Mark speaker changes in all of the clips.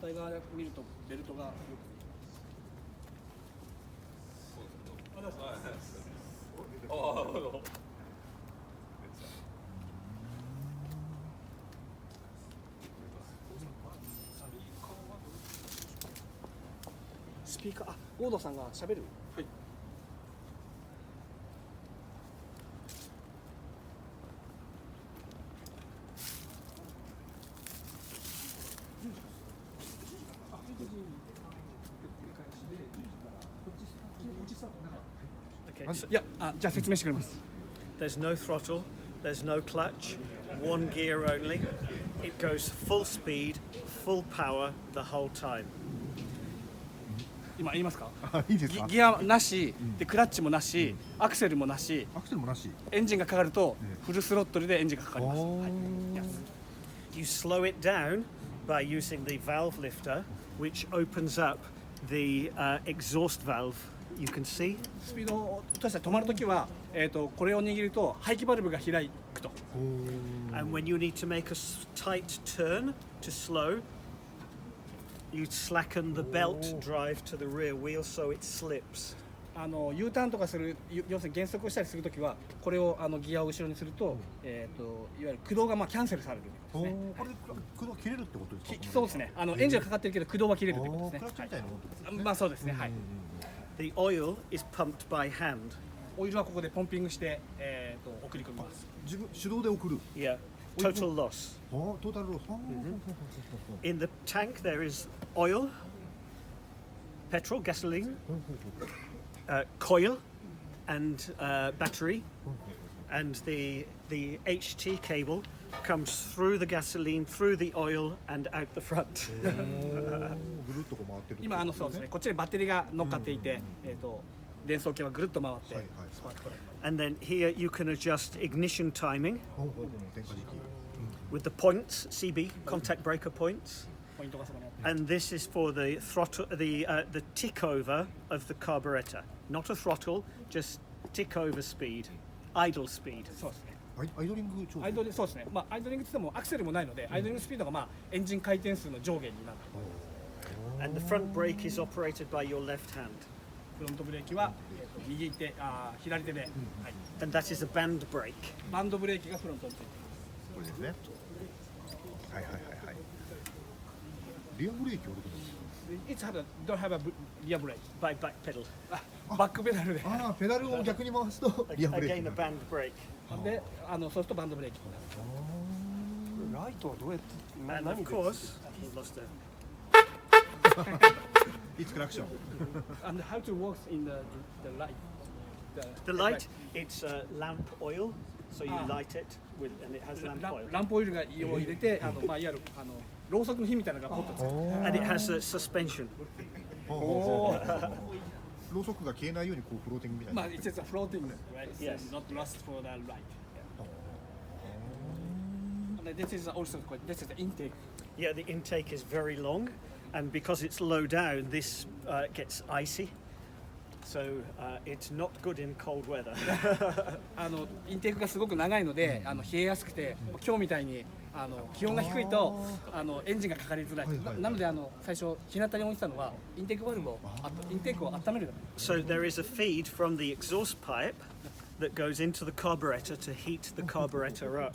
Speaker 1: 対側で見るとベルトがよくスピーカー、ゴードンさんが喋る。はい。いや、じゃあ説明してくれます。
Speaker 2: There's no throttle, there's no clutch, one gear only. It goes full speed, full power the whole time.
Speaker 1: 今言いますか？
Speaker 3: いいですか？
Speaker 1: ギアなし、でクラッチもなし、アクセルもなし、エンジンがかかるとフルスロットルでエンジンがかかります。はい、
Speaker 2: You slow it down by using the valve lifter, which opens up the exhaust valve. You can see.
Speaker 1: スピードを落として止まるときは、これを握ると排気バルブが開くと。
Speaker 2: And when you need to make a tight turn to slow, you slacken the belt drive to the rear wheel so it slips.
Speaker 1: U ターンとかする、要するに減速をしたりするときは、これをギアを後ろにすると、いわゆる駆動がキャンセルされるんですね。
Speaker 3: これ駆動切れるってことですか？
Speaker 1: そうですね。エンジンがかかってるけど駆動は切れるってことですね。
Speaker 3: クラッチみたいなことですね。
Speaker 1: まあそうですね。はい。
Speaker 2: The oil is pumped by hand.
Speaker 1: オイルはここでポンピングして、送り込みます。
Speaker 3: 自分手動で送る。
Speaker 2: Yeah, total loss.
Speaker 3: トータルロス。
Speaker 2: In the tank there is oil, petrol, gasoline, coil, and battery, and the HT cable comes through the gasoline, through the oil, and out the front.
Speaker 1: 今そうですね。こっちにバッテリーが乗っかっていて、電装系はぐるっと回って。
Speaker 2: And then here you can adjust ignition timing with the points, CB, contact breaker points. And this is for the throttle, the tick over of the carburetor. Not a throttle, just tick over speed, idle speed.
Speaker 1: そうですね。
Speaker 3: アイドリング調整。
Speaker 1: そうですね。まあアイドリングって言ってもアクセルもないので、アイドリングスピードがまあエンジン回転数の上限になる。
Speaker 2: And the front brake is operated by your left hand.
Speaker 1: フロントブレーキは右手、左手で。はい。
Speaker 2: And that is a band brake.
Speaker 1: バンドブレーキがフロントについています。
Speaker 3: これですね。はいはいはいはい。リアブレーキはどこですか
Speaker 1: ？It's don't have a rear brake.
Speaker 2: By back pedal.
Speaker 1: バックペダルで。
Speaker 3: ペダルを逆に回すとリアブレーキ。
Speaker 2: Again a band brake.
Speaker 1: で、そうするとバンドブレーキになる。ライトはどうやって？
Speaker 2: And of course, he lost it.
Speaker 3: It's traction.
Speaker 1: And how to work in the light?
Speaker 2: The light, it's lamp oil, so you light it with, and it has lamp oil.
Speaker 1: ランプオイルが入れて、まあいわゆるろうそくの火みたいなのがポッとつく。
Speaker 2: And it has a suspension.
Speaker 3: ろうそくが消えないようにこうフローティングみたいな。
Speaker 1: まあ、it's a floating, right?
Speaker 2: Yes.
Speaker 1: Not lost for the light. And this is also this is the intake.
Speaker 2: Yeah, the intake is very long, and because it's low down, this gets icy. So it's not good in cold weather.
Speaker 1: インテークがすごく長いので、冷えやすくて、今日みたいに気温が低いとエンジンがかかりづらい。なので最初日向に置いてたのはインテークバルブをインテークを温めるため。
Speaker 2: So there is a feed from the exhaust pipe that goes into the carburetor to heat the carburetor up.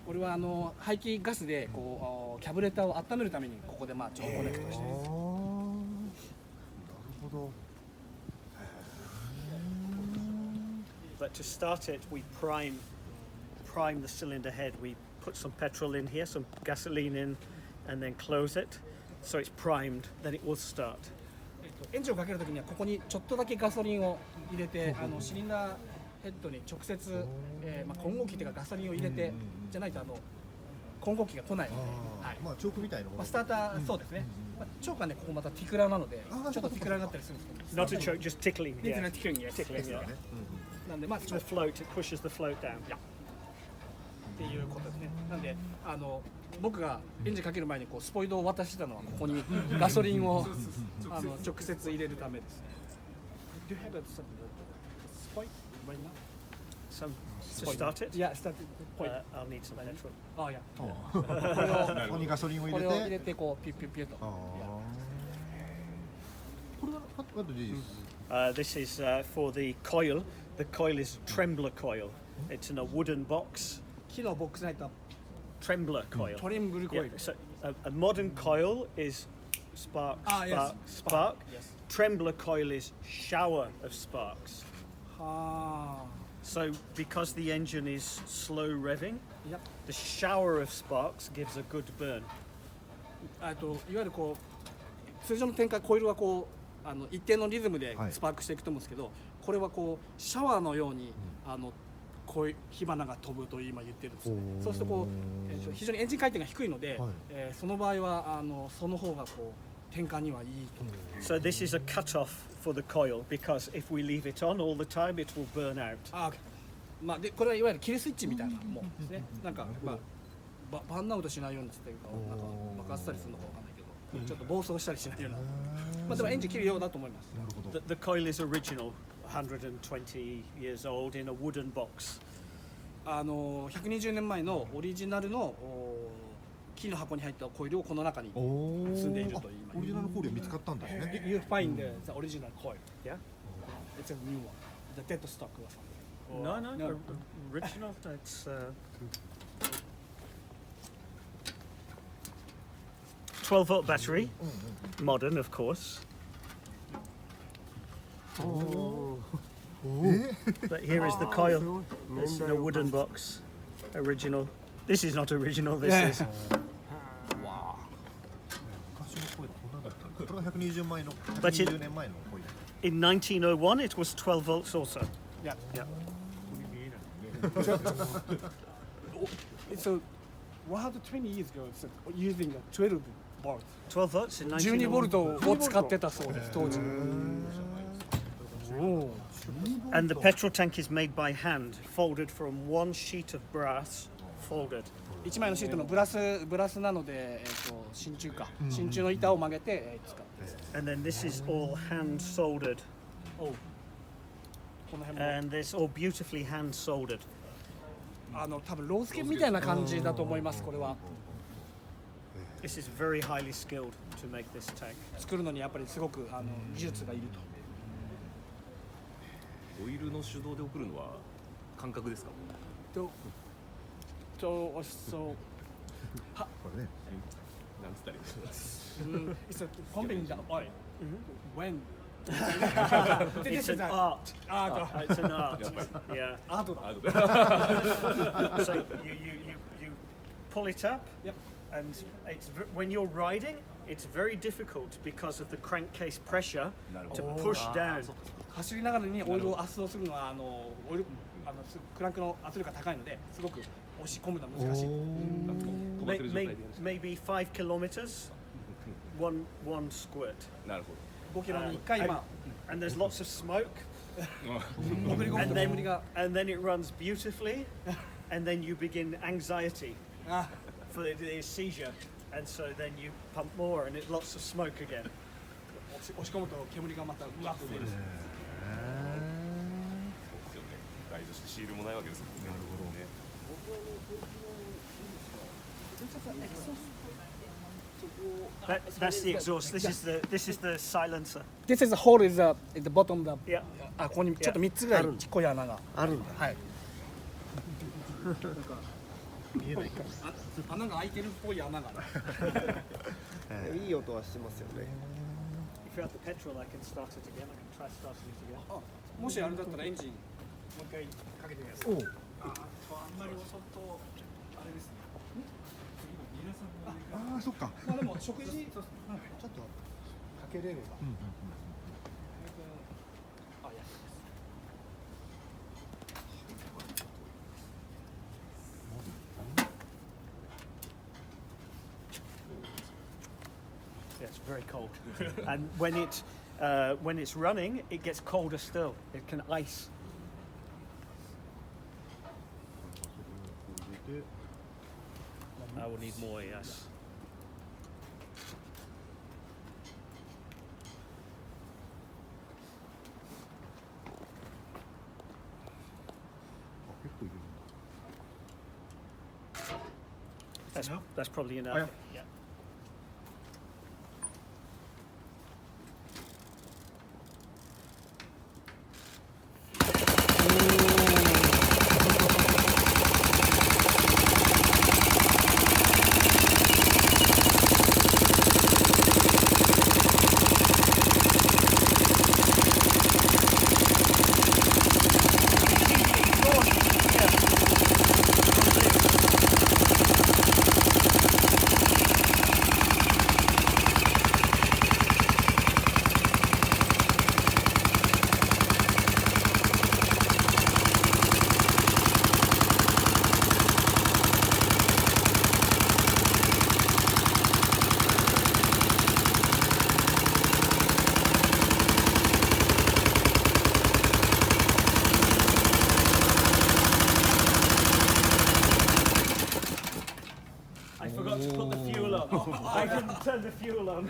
Speaker 1: これは排気ガスでこうキャブレターを温めるためにここでまあちょっとコネクトしてる。なる
Speaker 3: ほど。
Speaker 2: But to start it, we prime the cylinder head. We put some petrol in here, some gasoline in, and then close it. So it's primed, then it will start.
Speaker 1: エンジンをかけるときにはここにちょっとだけガソリンを入れて、シリンダーヘッドに直接、混合機というかガソリンを入れて、じゃないと混合機が来ないので、はい、
Speaker 3: まあチョークみたいなもの。
Speaker 1: スターター、そうですね。チョークはね、ここまたティクラーなので、ちょっとティクラーになったりするんですけど。
Speaker 2: Not a choke, just tickling.
Speaker 1: Yeah.
Speaker 2: Tickling,
Speaker 1: yeah. なんでまあ
Speaker 2: the float, it pushes the float down.
Speaker 1: っていうことですね。なんで僕がエンジンかける前にこうスポイドを渡してたのはここにガソリンを直接入れるためですね。Do you have some spoil right now?
Speaker 2: Some To start it?
Speaker 1: Yeah, start it.
Speaker 2: I'll need some petrol.
Speaker 1: あ、いや。
Speaker 3: ここにガソリンを入
Speaker 1: これを入
Speaker 3: れて、
Speaker 1: れてこうピュッピュッピュッと。
Speaker 3: これはwhat is
Speaker 2: This is for the coil. The coil is trembler coil. It's in a wooden box.
Speaker 1: 木のボックスに入った
Speaker 2: Trembler coil.
Speaker 1: トリンブルコイ
Speaker 2: Yeah,
Speaker 1: ル。
Speaker 2: so a modern coil is spark,
Speaker 1: yes.
Speaker 2: spark.
Speaker 1: Yes.
Speaker 2: Trembler coil is shower of sparks.
Speaker 1: は
Speaker 2: So because the engine is slow revving,
Speaker 1: あ。いや、
Speaker 2: the shower of sparks gives a good burn.
Speaker 1: いわゆるこう通常の展開コイルはこう一定のリズムでスパークしていくと思うんですけど、これはこうシャワーのようにこういう火花が飛ぶと今言ってるんですね。そうするとこう、非常にエンジン回転が低いので、その場合はその方がこう転換にはいいと思います。
Speaker 2: So this is a cut-off for the coil because if we leave it on all the time, it will burn out.
Speaker 1: あ、まあでこれはいわゆるキルスイッチみたいなもんですね。なんかまあバンアウトしないようにっていうか、なんか爆発したりするのかわかんないけど、ちょっと暴走したりしないような。まあでもエンジン切るようだと思います。
Speaker 2: The coil is original, 120 years old in a wooden box.
Speaker 1: 120年前のオリジナルの木の箱に入ったコイルをこの中に積んでいるという
Speaker 3: オリジナルコイルが見つかったんですね。
Speaker 1: You find the original coil.
Speaker 2: Yeah?
Speaker 1: It's a new one. The dead stock or something.
Speaker 2: No,
Speaker 1: No.
Speaker 2: original. It's 12-volt battery, modern, of course. But here is the coil. It's in a wooden box. Original. This is not original. This is.
Speaker 3: 昔のコイルこんなだったんです。これが120年前の
Speaker 2: But it-
Speaker 3: 120年前のコイル。
Speaker 2: In 1901, it was 12 volts also.
Speaker 1: Yeah.
Speaker 2: Yeah.
Speaker 1: It's a 120 years ago. It's using a 12 volt.
Speaker 2: 12 volts in
Speaker 1: 12 ボル
Speaker 2: 1901.
Speaker 1: トを使ってたそうです当時。
Speaker 2: And the petrol tank is made by hand, folded from one sheet of brass, folded.
Speaker 1: 1枚のシートのブラスなので、真鍮の板を曲げて、使う。
Speaker 2: And then this is all hand soldered.
Speaker 1: この辺も
Speaker 2: And this all beautifully hand soldered.
Speaker 1: 多分ロースケみたいな感じだと思いますこれは。
Speaker 2: This is very highly skilled to make this tank.
Speaker 1: 作るのにやっぱりすごく技術がいると。
Speaker 4: オイルの手動で送るのは感覚ですか？
Speaker 1: そう
Speaker 3: これね。
Speaker 4: なんつったらいいですか？It's
Speaker 1: a pumping the oil. When
Speaker 2: It's an art. It's an art. Yeah.
Speaker 1: アートだ。
Speaker 2: So you pull it up,
Speaker 1: Yep.
Speaker 2: and when you're riding, it's very difficult because of the crankcase pressure to push down.
Speaker 1: 走りながらにオイルを圧縮するのはオイルクランクの圧力が高いのですごく押し込むのは難しい。
Speaker 4: 止まってる状態でやるし。
Speaker 2: Maybe 5 kilometers, one squirt.
Speaker 4: なるほ
Speaker 1: 5キロに1回
Speaker 2: And there's lots of smoke,
Speaker 4: ど。
Speaker 1: 潜り込む
Speaker 2: and
Speaker 1: と煙が
Speaker 2: then it runs beautifully, and then you begin anxiety
Speaker 1: あ
Speaker 2: for the seizure, and so then you pump more, and it's lots of smoke again.
Speaker 1: 押し込むと煙がまたうわっと出る。
Speaker 4: ですよね。ガイドしてシールもないわけですもんね。なるほどね。
Speaker 2: That's the exhaust. This is the silencer.
Speaker 1: This is the hole is at the bottom of the
Speaker 2: Yeah.
Speaker 1: ここにちょっと3つぐらいちっこい穴が
Speaker 3: あるんだ。
Speaker 1: はい。
Speaker 3: 見えないか。
Speaker 1: 穴が開いてるっぽい穴が。
Speaker 5: いい音はしてますよね。
Speaker 2: If you have the petrol, I can start it again. I can try starting it again.
Speaker 1: もしあれだったらエンジンもう一回かけてみます。
Speaker 3: おう。
Speaker 1: あんまり遅とあれですね。
Speaker 3: ああ、そっか。
Speaker 1: まあでも食事
Speaker 3: ちょっとかけれれば。
Speaker 1: あいや
Speaker 2: Yeah, it's very cold. And when it's running, it gets colder still. It can ice. I will need more, yes.
Speaker 3: 結構いる
Speaker 2: That's probably enough.
Speaker 3: Oh, yeah.
Speaker 2: Yeah. I forgot to put the fuel on. I didn't turn the fuel on.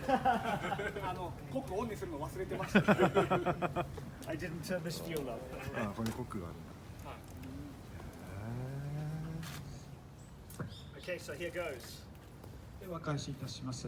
Speaker 1: コックオンにするの忘れてました。
Speaker 2: I didn't turn this fuel on.
Speaker 3: あ、ここにコックがある。
Speaker 2: Okay, so here goes.
Speaker 6: では開始いたします。